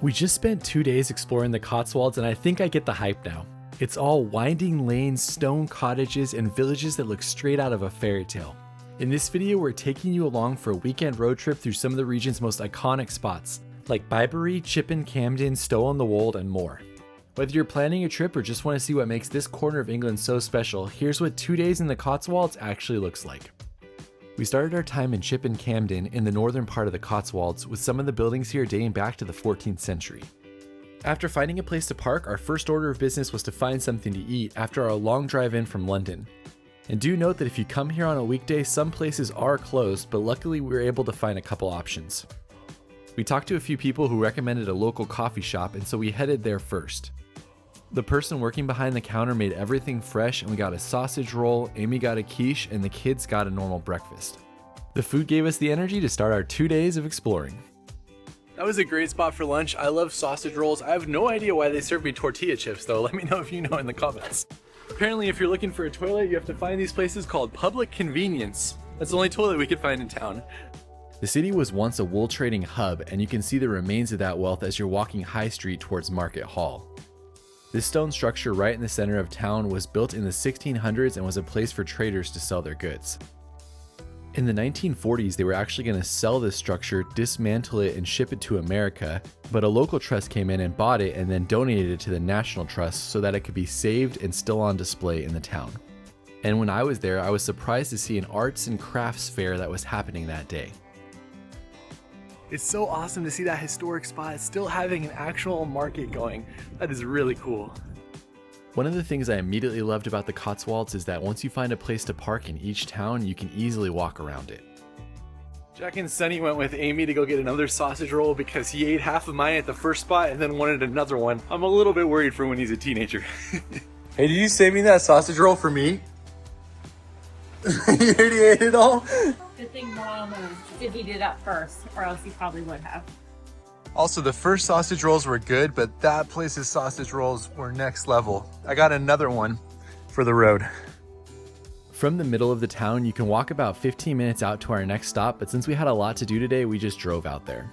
We just spent 2 days exploring the Cotswolds and I think I get the hype now. It's all winding lanes, stone cottages, and villages that look straight out of a fairy tale. In this video, we're taking you along for a weekend road trip through some of the region's most iconic spots, like Bibury, Campden, Stow-on-the-Wold, and more. Whether you're planning a trip or just want to see what makes this corner of England so special, here's what 2 days in the Cotswolds actually looks like. We started our time in Campden in the northern part of the Cotswolds, with some of the buildings here dating back to the 14th century. After finding a place to park, our first order of business was to find something to eat after our long drive in from London. And do note that if you come here on a weekday, some places are closed, but luckily we were able to find a couple options. We talked to a few people who recommended a local coffee shop, and so we headed there first. The person working behind the counter made everything fresh, and we got a sausage roll, Amy got a quiche, and the kids got a normal breakfast. The food gave us the energy to start our 2 days of exploring. That was a great spot for lunch. I love sausage rolls. I have no idea why they serve me tortilla chips though. Let me know if you know in the comments. Apparently if you're looking for a toilet, you have to find these places called public convenience. That's the only toilet we could find in town. The city was once a wool trading hub, and you can see the remains of that wealth as you're walking High Street towards Market Hall. This stone structure right in the center of town was built in the 1600s and was a place for traders to sell their goods. In the 1940s, they were actually going to sell this structure, dismantle it, and ship it to America, but a local trust came in and bought it and then donated it to the National Trust so that it could be saved and still on display in the town. And when I was there, I was surprised to see an arts and crafts fair that was happening that day. It's so awesome to see that historic spot still having an actual market going. That is really cool. One of the things I immediately loved about the Cotswolds is that once you find a place to park in each town, you can easily walk around it. Jack and Sunny went with Amy to go get another sausage roll because he ate half of mine at the first spot and then wanted another one. I'm a little bit worried for when he's a teenager. Hey, did you save me that sausage roll for me? You already ate it all? Good thing Mom did heat it up first, or else he probably would have. Also, the first sausage rolls were good, but that place's sausage rolls were next level. I got another one for the road. From the middle of the town, you can walk about 15 minutes out to our next stop, but since we had a lot to do today, we just drove out there.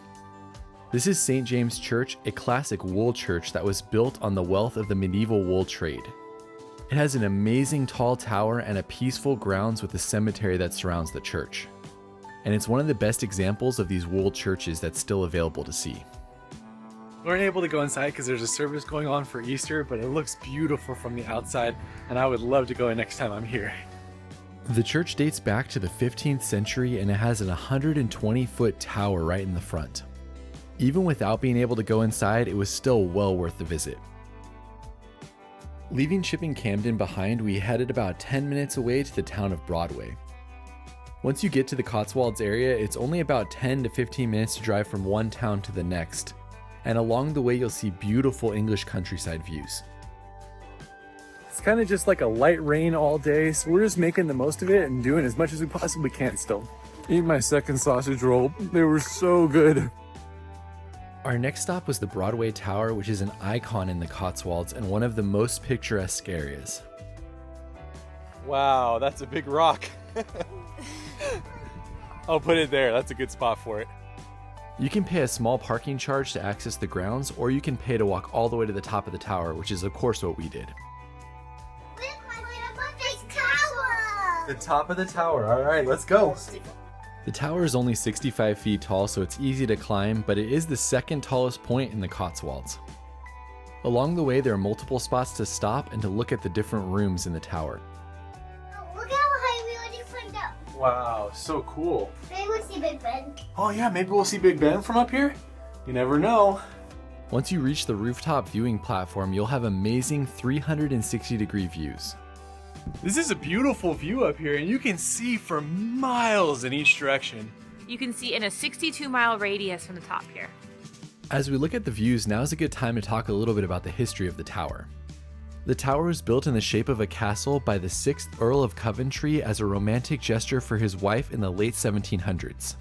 This is St. James Church, a classic wool church that was built on the wealth of the medieval wool trade. It has an amazing tall tower and a peaceful grounds with the cemetery that surrounds the church. And it's one of the best examples of these wool churches that's still available to see. We weren't able to go inside because there's a service going on for Easter, but it looks beautiful from the outside, and I would love to go in next time I'm here. The church dates back to the 15th century, and it has an 120-foot tower right in the front. Even without being able to go inside, it was still well worth the visit. Leaving Campden behind, we headed about 10 minutes away to the town of Broadway. Once you get to the Cotswolds area, it's only about 10 to 15 minutes to drive from one town to the next, and along the way you'll see beautiful English countryside views. It's kind of just like a light rain all day, so we're just making the most of it and doing as much as we possibly can still. Eat my second sausage roll. They were so good. Our next stop was the Broadway Tower, which is an icon in the Cotswolds and one of the most picturesque areas. Wow, that's a big rock. I'll put it there. That's a good spot for it. You can pay a small parking charge to access the grounds, or you can pay to walk all the way to the top of the tower, which is of course what we did. The top of the tower. All right, let's go. The tower is only 65 feet tall, so it's easy to climb, but it is the second tallest point in the Cotswolds. Along the way, there are multiple spots to stop and to look at the different rooms in the tower. Look how high we already climbed up. Wow, so cool. Maybe we'll see Big Ben. Oh yeah, maybe we'll see Big Ben from up here? You never know. Once you reach the rooftop viewing platform, you'll have amazing 360-degree views. This is a beautiful view up here, and you can see for miles in each direction. You can see in a 62-mile radius from the top here. As we look at the views, now's a good time to talk a little bit about the history of the tower. The tower was built in the shape of a castle by the 6th Earl of Coventry as a romantic gesture for his wife in the late 1700s.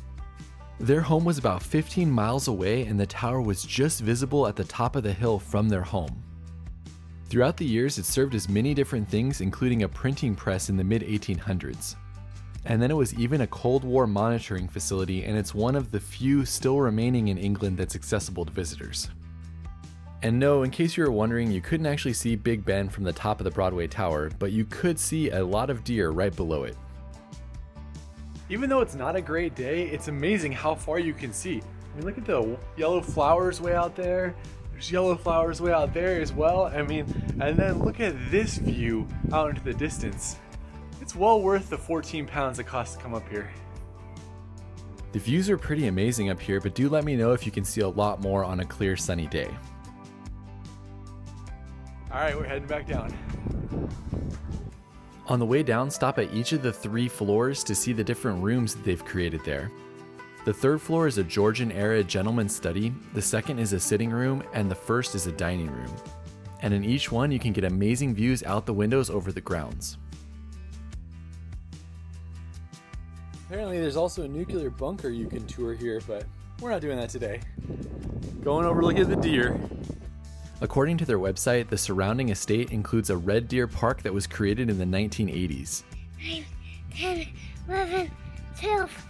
Their home was about 15 miles away, and the tower was just visible at the top of the hill from their home. Throughout the years, it served as many different things, including a printing press in the mid-1800s. And then it was even a Cold War monitoring facility, and it's one of the few still remaining in England that's accessible to visitors. And no, in case you were wondering, you couldn't actually see Big Ben from the top of the Broadway Tower, but you could see a lot of deer right below it. Even though it's not a great day, it's amazing how far you can see. I mean, look at the yellow flowers way out there. There's yellow flowers way out there as well. I mean, and then look at this view out into the distance. It's well worth the 14 pounds it costs to come up here. The views are pretty amazing up here, but do let me know if you can see a lot more on a clear sunny day. All right, we're heading back down. On the way down, stop at each of the 3 floors to see the different rooms that they've created there. The 3rd floor is a Georgian-era gentleman's study, the 2nd is a sitting room, and the 1st is a dining room. And in each one, you can get amazing views out the windows over the grounds. Apparently there's also a nuclear bunker you can tour here, but we're not doing that today. Going over looking at the deer. According to their website, the surrounding estate includes a red deer park that was created in the 1980s. 9, 10, 11, 12.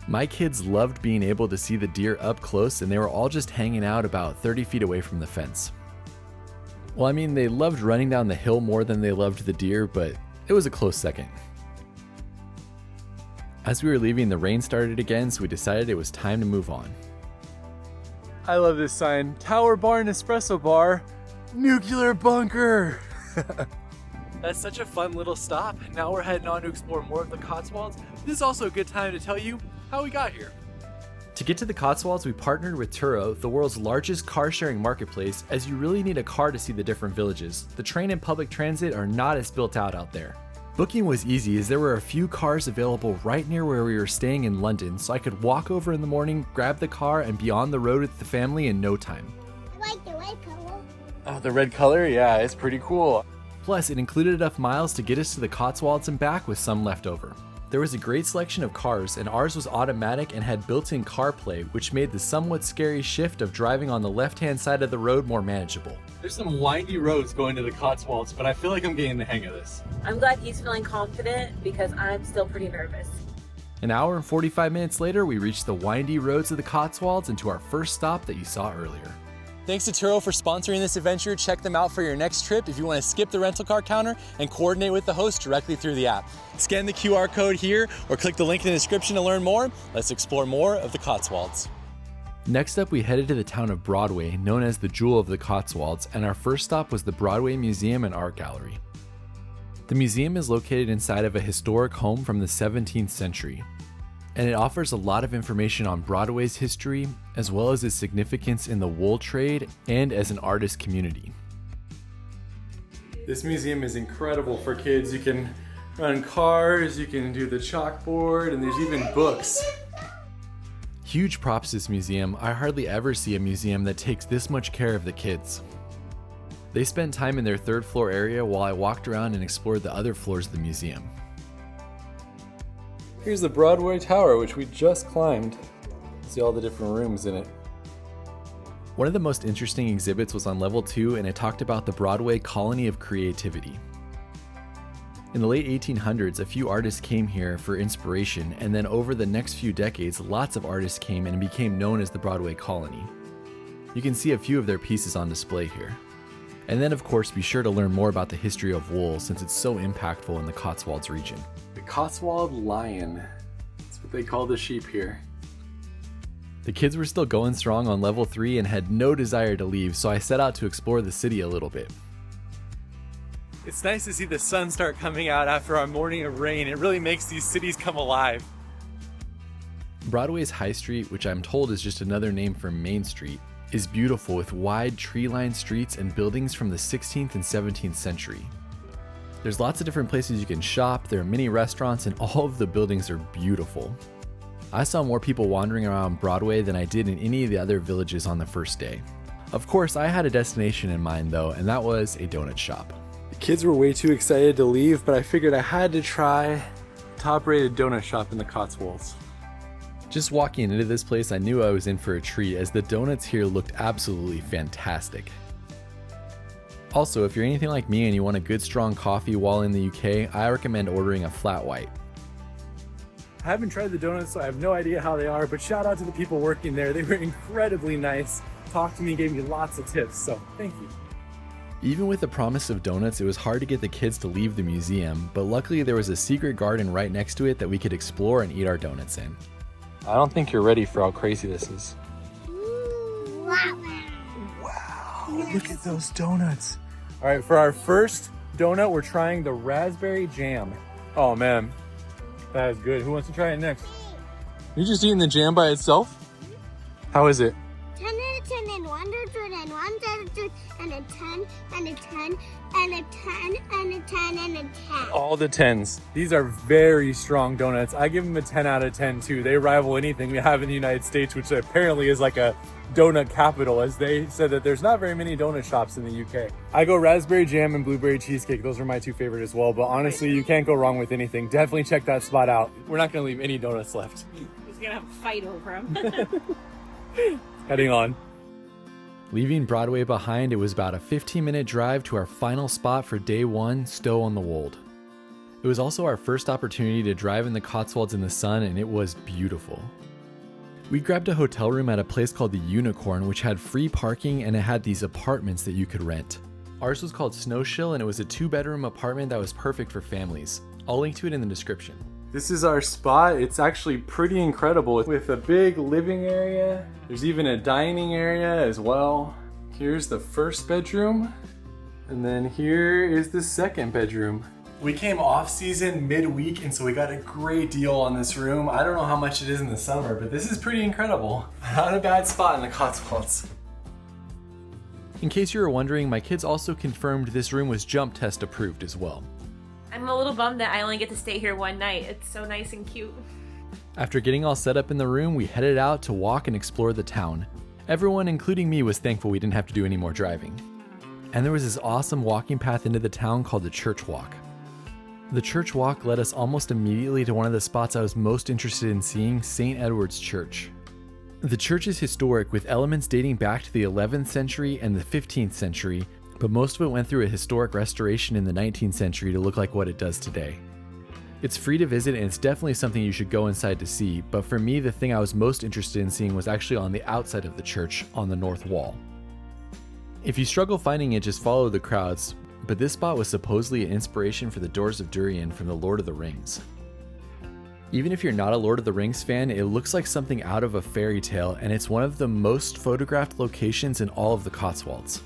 My kids loved being able to see the deer up close, and they were all just hanging out about 30 feet away from the fence. Well, I mean, they loved running down the hill more than they loved the deer, but it was a close second. As we were leaving, the rain started again, so we decided it was time to move on. I love this sign. Tower Bar and Espresso Bar, nuclear bunker. That's such a fun little stop. Now we're heading on to explore more of the Cotswolds. This is also a good time to tell you how we got here. To get to the Cotswolds, we partnered with Turo, the world's largest car-sharing marketplace, as you really need a car to see the different villages. The train and public transit are not as built out there. Booking was easy as there were a few cars available right near where we were staying in London, so I could walk over in the morning, grab the car, and be on the road with the family in no time. I like the red color. Oh, the red color? Yeah, it's pretty cool. Plus, it included enough miles to get us to the Cotswolds and back with some left over. There was a great selection of cars, and ours was automatic and had built-in CarPlay, which made the somewhat scary shift of driving on the left-hand side of the road more manageable. There's some windy roads going to the Cotswolds, but I feel like I'm getting the hang of this. I'm glad he's feeling confident because I'm still pretty nervous. An hour and 45 minutes later, we reached the windy roads of the Cotswolds and to our first stop that you saw earlier. Thanks to Turo for sponsoring this adventure. Check them out for your next trip if you want to skip the rental car counter and coordinate with the host directly through the app. Scan the QR code here or click the link in the description to learn more. Let's explore more of the Cotswolds. Next up, we headed to the town of Broadway, known as the Jewel of the Cotswolds, and our first stop was the Broadway Museum and Art Gallery. The museum is located inside of a historic home from the 17th century, and it offers a lot of information on Broadway's history, as well as its significance in the wool trade and as an artist community. This museum is incredible for kids. You can run cars, you can do the chalkboard, and there's even books. Huge props to this museum. I hardly ever see a museum that takes this much care of the kids. They spent time in their 3rd floor area while I walked around and explored the other floors of the museum. Here's the Broadway Tower, which we just climbed. See all the different rooms in it. One of the most interesting exhibits was on level 2, and it talked about the Broadway Colony of Creativity. In the late 1800s, a few artists came here for inspiration, and then over the next few decades, lots of artists came and became known as the Broadway Colony. You can see a few of their pieces on display here. And then, of course, be sure to learn more about the history of wool, since it's so impactful in the Cotswolds region. The Cotswold Lion. That's what they call the sheep here. The kids were still going strong on level 3 and had no desire to leave, so I set out to explore the city a little bit. It's nice to see the sun start coming out after our morning of rain. It really makes these cities come alive. Broadway's High Street, which I'm told is just another name for Main Street, is beautiful with wide tree-lined streets and buildings from the 16th and 17th century. There's lots of different places you can shop, there are many restaurants, and all of the buildings are beautiful. I saw more people wandering around Broadway than I did in any of the other villages on the first day. Of course, I had a destination in mind though, and that was a donut shop. The kids were way too excited to leave, but I figured I had to try top-rated donut shop in the Cotswolds. Just walking into this place, I knew I was in for a treat as the donuts here looked absolutely fantastic. Also, if you're anything like me and you want a good strong coffee while in the UK, I recommend ordering a flat white. I haven't tried the donuts, so I have no idea how they are, but shout out to the people working there. They were incredibly nice. talked to me, gave me lots of tips, so thank you. Even with the promise of donuts, it was hard to get the kids to leave the museum, but luckily there was a secret garden right next to it that we could explore and eat our donuts in. I don't think you're ready for how crazy this is. Wow. Wow, look at those donuts. All right, for our first donut, we're trying the raspberry jam. Oh man, that is good. Who wants to try it next? You're just eating the jam by itself? How is it? 10 and a 10 and 100 and 100 and a 10 and a 10 and a 10 and a 10 and a 10. All the 10s. These are very strong donuts. I give them a 10 out of 10 too. They rival anything we have in the United States, which apparently is like a donut capital, as they said that there's not very many donut shops in the UK. I go raspberry jam and blueberry cheesecake. Those are my two favorite as well, but honestly, you can't go wrong with anything. Definitely check that spot out. We're not gonna leave any donuts left. He's gonna have a fight over him. Heading on. Leaving Broadway behind, it was about a 15-minute drive to our final spot for day one, Stow-on-the-Wold. It was also our first opportunity to drive in the Cotswolds in the sun, and it was beautiful. We grabbed a hotel room at a place called the Unicorn, which had free parking and it had these apartments that you could rent. Ours was called Snowshill, and it was a 2-bedroom apartment that was perfect for families. I'll link to it in the description. This is our spot. It's actually pretty incredible with a big living area. There's even a dining area as well. Here's the first bedroom, and then here is the second bedroom. We came off season midweek, and so we got a great deal on this room. I don't know how much it is in the summer, but this is pretty incredible. Not a bad spot in the Cotswolds. In case you were wondering, my kids also confirmed this room was jump test approved as well. I'm a little bummed that I only get to stay here one night. It's so nice and cute. After getting all set up in the room, we headed out to walk and explore the town. Everyone, including me, was thankful we didn't have to do any more driving. And there was this awesome walking path into the town called the Church Walk. The Church Walk led us almost immediately to one of the spots I was most interested in seeing, St. Edward's Church. The church is historic with elements dating back to the 11th century and the 15th century, but most of it went through a historic restoration in the 19th century to look like what it does today. It's free to visit and it's definitely something you should go inside to see, but for me the thing I was most interested in seeing was actually on the outside of the church, on the north wall. If you struggle finding it, just follow the crowds, but this spot was supposedly an inspiration for the Doors of Durien from the Lord of the Rings. Even if you're not a Lord of the Rings fan, it looks like something out of a fairy tale, and it's one of the most photographed locations in all of the Cotswolds.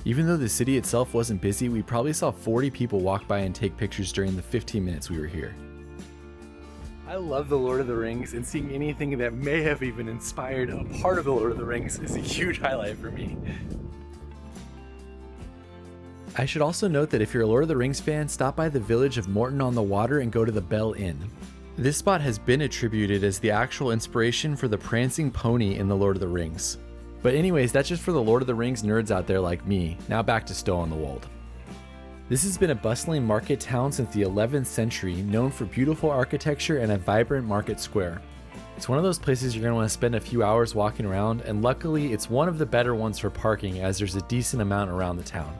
Even though the city itself wasn't busy, we probably saw 40 people walk by and take pictures during the 15 minutes we were here. I love the Lord of the Rings, and seeing anything that may have even inspired a part of the Lord of the Rings is a huge highlight for me. I should also note that if you're a Lord of the Rings fan, stop by the village of Moreton-on-the-Water and go to the Bell Inn. This spot has been attributed as the actual inspiration for the prancing pony in the Lord of the Rings. But anyways, that's just for the Lord of the Rings nerds out there like me. Now back to Stow-on-the-Wold. This has been a bustling market town since the 11th century, known for beautiful architecture and a vibrant market square. It's one of those places you're going to want to spend a few hours walking around, and luckily it's one of the better ones for parking as there's a decent amount around the town.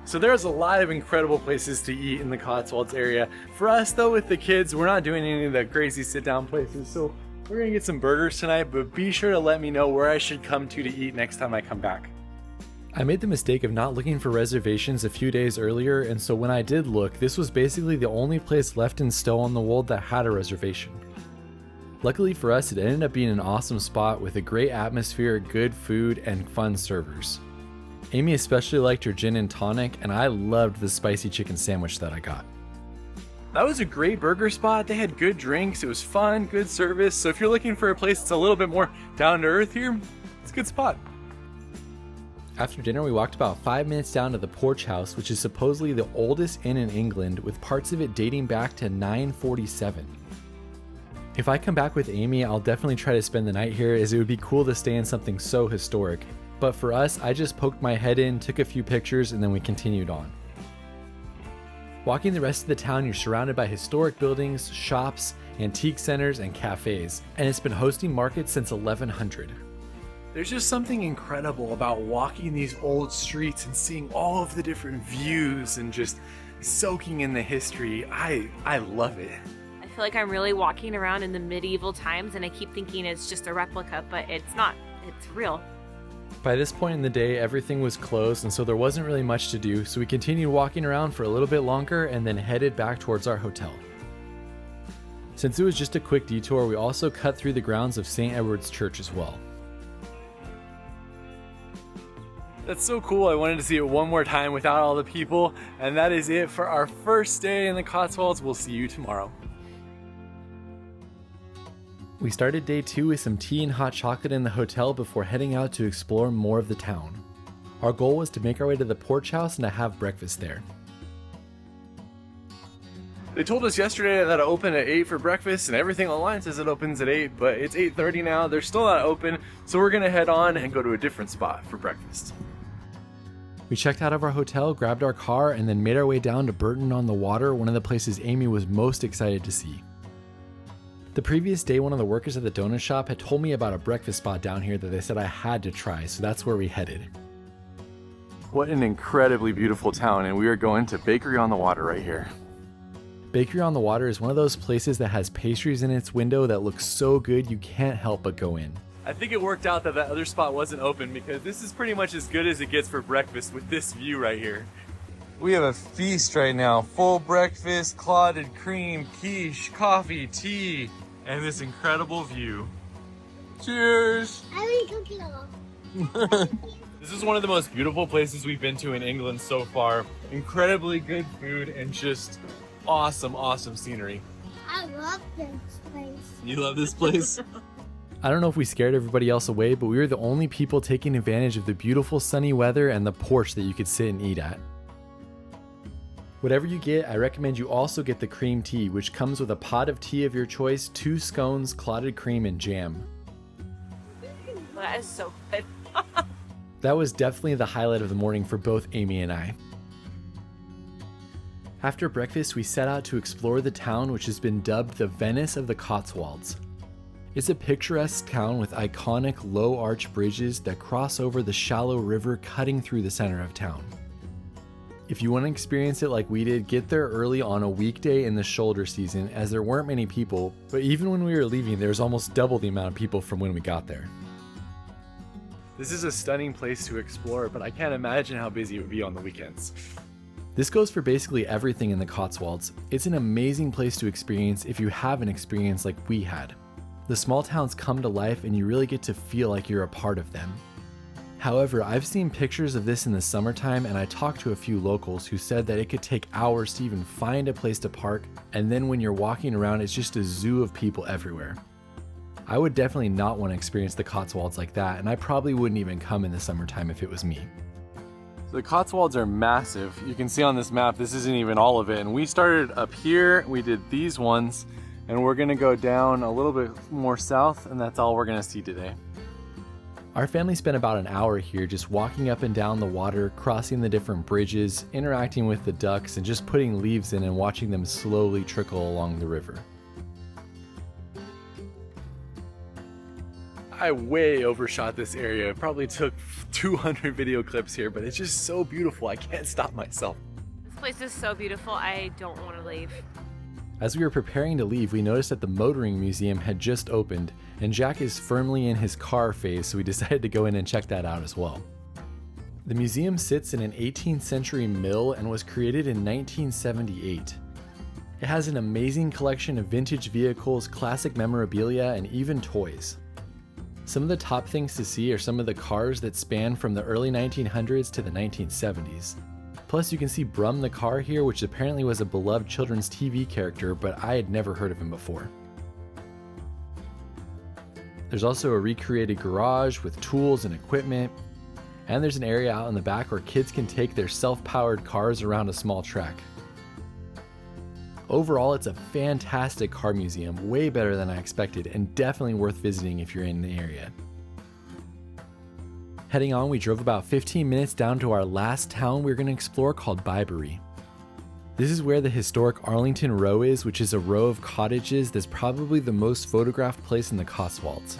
So there's a lot of incredible places to eat in the Cotswolds area. For us though, with the kids, we're not doing any of the crazy sit down places, so we're gonna get some burgers tonight, but be sure to let me know where I should come to eat next time I come back. I made the mistake of not looking for reservations a few days earlier, and so when I did look, this was basically the only place left in Stow-on-the-Wold that had a reservation. Luckily for us, it ended up being an awesome spot with a great atmosphere, good food, and fun servers. Amy especially liked her gin and tonic, and I loved the spicy chicken sandwich that I got. That was a great burger spot. They had good drinks, it was fun, good service, so if you're looking for a place that's a little bit more down to earth here, it's a good spot. After dinner, we walked about 5 minutes down to the Porch House, which is supposedly the oldest inn in England, with parts of it dating back to 947. If I come back with Amy, I'll definitely try to spend the night here, as it would be cool to stay in something so historic. But for us, I just poked my head in, took a few pictures, and then we continued on. Walking the rest of the town, you're surrounded by historic buildings, shops, antique centers, and cafes, and it's been hosting markets since 1100. There's just something incredible about walking these old streets and seeing all of the different views and just soaking in the history. I love it. I feel like I'm really walking around in the medieval times, and I keep thinking it's just a replica, but it's not. It's real. By this point in the day, everything was closed, and so there wasn't really much to do, so we continued walking around for a little bit longer and then headed back towards our hotel. Since it was just a quick detour, we also cut through the grounds of St. Edward's Church as well. That's so cool. I wanted to see it one more time without all the people, and that is it for our first day in the Cotswolds. We'll see you tomorrow. We started day 2 with some tea and hot chocolate in the hotel before heading out to explore more of the town. Our goal was to make our way to the Porch House and to have breakfast there. They told us yesterday that it opened at 8 for breakfast, and everything online says it opens at 8, but it's 8:30 now. They're still not open, so we're gonna head on and go to a different spot for breakfast. We checked out of our hotel, grabbed our car, and then made our way down to Bourton-on-the-Water, one of the places Amy was most excited to see. The previous day, one of the workers at the donut shop had told me about a breakfast spot down here that they said I had to try, so that's where we headed. What an incredibly beautiful town, and we are going to Bibury on the Water right here. Bibury on the Water is one of those places that has pastries in its window that look so good you can't help but go in. I think it worked out that other spot wasn't open because this is pretty much as good as it gets for breakfast with this view right here. We have a feast right now. Full breakfast, clotted cream, quiche, coffee, tea, and this incredible view. Cheers! I will cookie off. This is one of the most beautiful places we've been to in England so far. Incredibly good food and just awesome, awesome scenery. I love this place. You love this place? I don't know if we scared everybody else away, but we were the only people taking advantage of the beautiful sunny weather and the porch that you could sit and eat at. Whatever you get, I recommend you also get the cream tea, which comes with a pot of tea of your choice, 2 scones, clotted cream, and jam. That is so good. That was definitely the highlight of the morning for both Amy and I. After breakfast, we set out to explore the town, which has been dubbed the Venice of the Cotswolds. It's a picturesque town with iconic low arch bridges that cross over the shallow river cutting through the center of town. If you want to experience it like we did, get there early on a weekday in the shoulder season, as there weren't many people, but even when we were leaving, there was almost double the amount of people from when we got there. This is a stunning place to explore, but I can't imagine how busy it would be on the weekends. This goes for basically everything in the Cotswolds. It's an amazing place to experience if you have an experience like we had. The small towns come to life and you really get to feel like you're a part of them. However, I've seen pictures of this in the summertime, and I talked to a few locals who said that it could take hours to even find a place to park, and then when you're walking around, it's just a zoo of people everywhere. I would definitely not want to experience the Cotswolds like that, and I probably wouldn't even come in the summertime if it was me. So the Cotswolds are massive. You can see on this map, this isn't even all of it, and we started up here, we did these ones, and we're gonna go down a little bit more south, and that's all we're gonna see today. Our family spent about an hour here just walking up and down the water, crossing the different bridges, interacting with the ducks, and just putting leaves in and watching them slowly trickle along the river. I way overshot this area. It probably took 200 video clips here, but it's just so beautiful. I can't stop myself. This place is so beautiful. I don't want to leave. As we were preparing to leave, we noticed that the motoring museum had just opened, and Jack is firmly in his car phase, so we decided to go in and check that out as well. The museum sits in an 18th century mill and was created in 1978. It has an amazing collection of vintage vehicles, classic memorabilia, and even toys. Some of the top things to see are some of the cars that span from the early 1900s to the 1970s. Plus, you can see Brum the car here, which apparently was a beloved children's TV character, but I had never heard of him before. There's also a recreated garage with tools and equipment, and there's an area out in the back where kids can take their self-powered cars around a small track. Overall, it's a fantastic car museum, way better than I expected, and definitely worth visiting if you're in the area. Heading on, we drove about 15 minutes down to our last town we were going to explore, called Bibury. This is where the historic Arlington Row is, which is a row of cottages that's probably the most photographed place in the Cotswolds.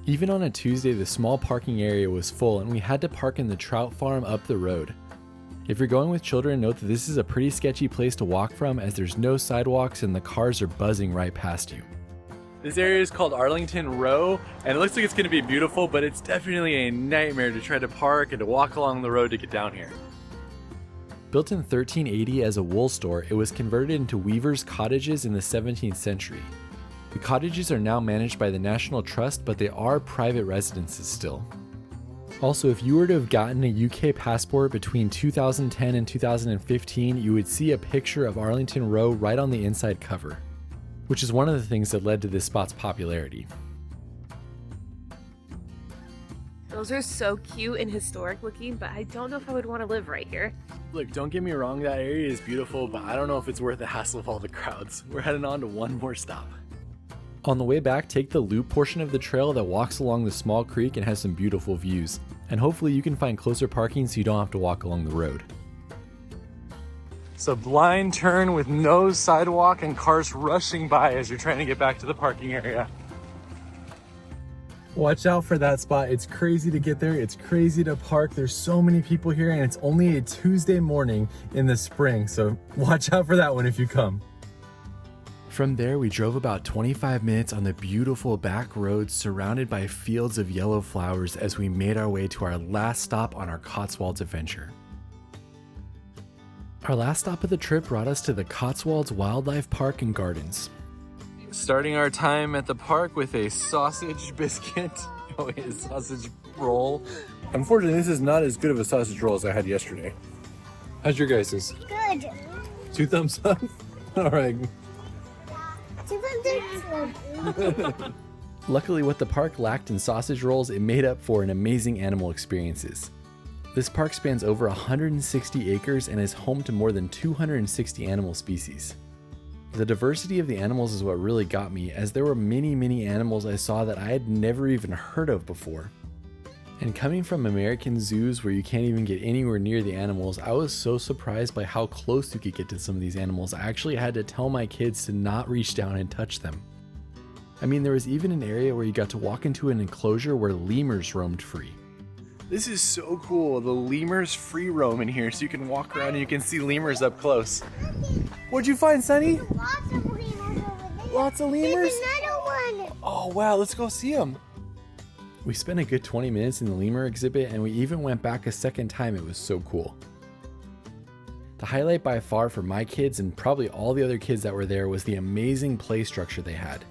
Even on a Tuesday, the small parking area was full, and we had to park in the trout farm up the road. If you're going with children, note that this is a pretty sketchy place to walk from, as there's no sidewalks and the cars are buzzing right past you. This area is called Arlington Row, and it looks like it's going to be beautiful, but it's definitely a nightmare to try to park and to walk along the road to get down here. Built in 1380 as a wool store, it was converted into weavers' cottages in the 17th century. The cottages are now managed by the National Trust, but they are private residences still. Also, if you were to have gotten a UK passport between 2010 and 2015, you would see a picture of Arlington Row right on the inside cover, which is one of the things that led to this spot's popularity. Those are so cute and historic looking, but I don't know if I would want to live right here. Look, don't get me wrong, that area is beautiful, but I don't know if it's worth the hassle of all the crowds. We're heading on to one more stop. On the way back, take the loop portion of the trail that walks along the small creek and has some beautiful views. And hopefully you can find closer parking so you don't have to walk along the road. It's a blind turn with no sidewalk and cars rushing by as you're trying to get back to the parking area. Watch out for that spot. It's crazy to get there. It's crazy to park. There's so many people here and it's only a Tuesday morning in the spring. So watch out for that one if you come. From there, we drove about 25 minutes on the beautiful back roads surrounded by fields of yellow flowers as we made our way to our last stop on our Cotswolds adventure. Our last stop of the trip brought us to the Cotswolds Wildlife Park and Gardens. Starting our time at the park with a sausage biscuit. Oh wait, a sausage roll. Unfortunately, this is not as good of a sausage roll as I had yesterday. How's your guys's? Good. 2 thumbs up? All right. Luckily, what the park lacked in sausage rolls, it made up for in amazing animal experiences. This park spans over 160 acres and is home to more than 260 animal species. The diversity of the animals is what really got me, as there were many animals I saw that I had never even heard of before. And coming from American zoos where you can't even get anywhere near the animals, I was so surprised by how close you could get to some of these animals. I actually had to tell my kids to not reach down and touch them. I mean, there was even an area where you got to walk into an enclosure where lemurs roamed free. This is so cool. The lemurs free roam in here, so you can walk around and you can see lemurs up close. What'd you find, Sonny? Lots of lemurs over there. Lots of lemurs? There's another one. Oh wow, let's go see them. We spent a good 20 minutes in the lemur exhibit and we even went back a second time. It was so cool. The highlight by far for my kids and probably all the other kids that were there was the amazing play structure they had.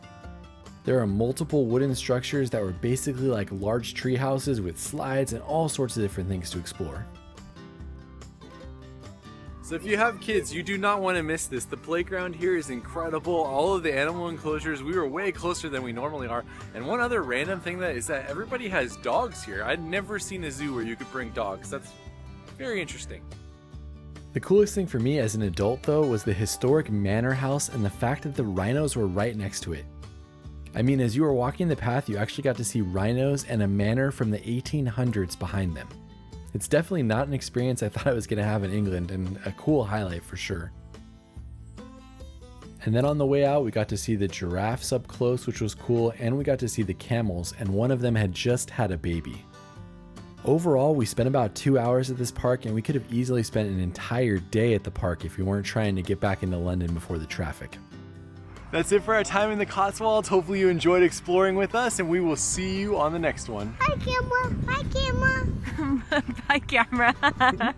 There are multiple wooden structures that were basically like large tree houses with slides and all sorts of different things to explore. So if you have kids, you do not want to miss this. The playground here is incredible. All of the animal enclosures, we were way closer than we normally are. And one other random thing is that everybody has dogs here. I'd never seen a zoo where you could bring dogs. That's very interesting. The coolest thing for me as an adult though was the historic manor house and the fact that the rhinos were right next to it. I mean, as you were walking the path, you actually got to see rhinos and a manor from the 1800s behind them. It's definitely not an experience I thought I was going to have in England, and a cool highlight for sure. And then on the way out, we got to see the giraffes up close, which was cool, and we got to see the camels, and one of them had just had a baby. Overall, we spent about 2 hours at this park, and we could have easily spent an entire day at the park if we weren't trying to get back into London before the traffic. That's it for our time in the Cotswolds. Hopefully you enjoyed exploring with us, and we will see you on the next one. Hi, camera. Hi, camera. Bye, camera.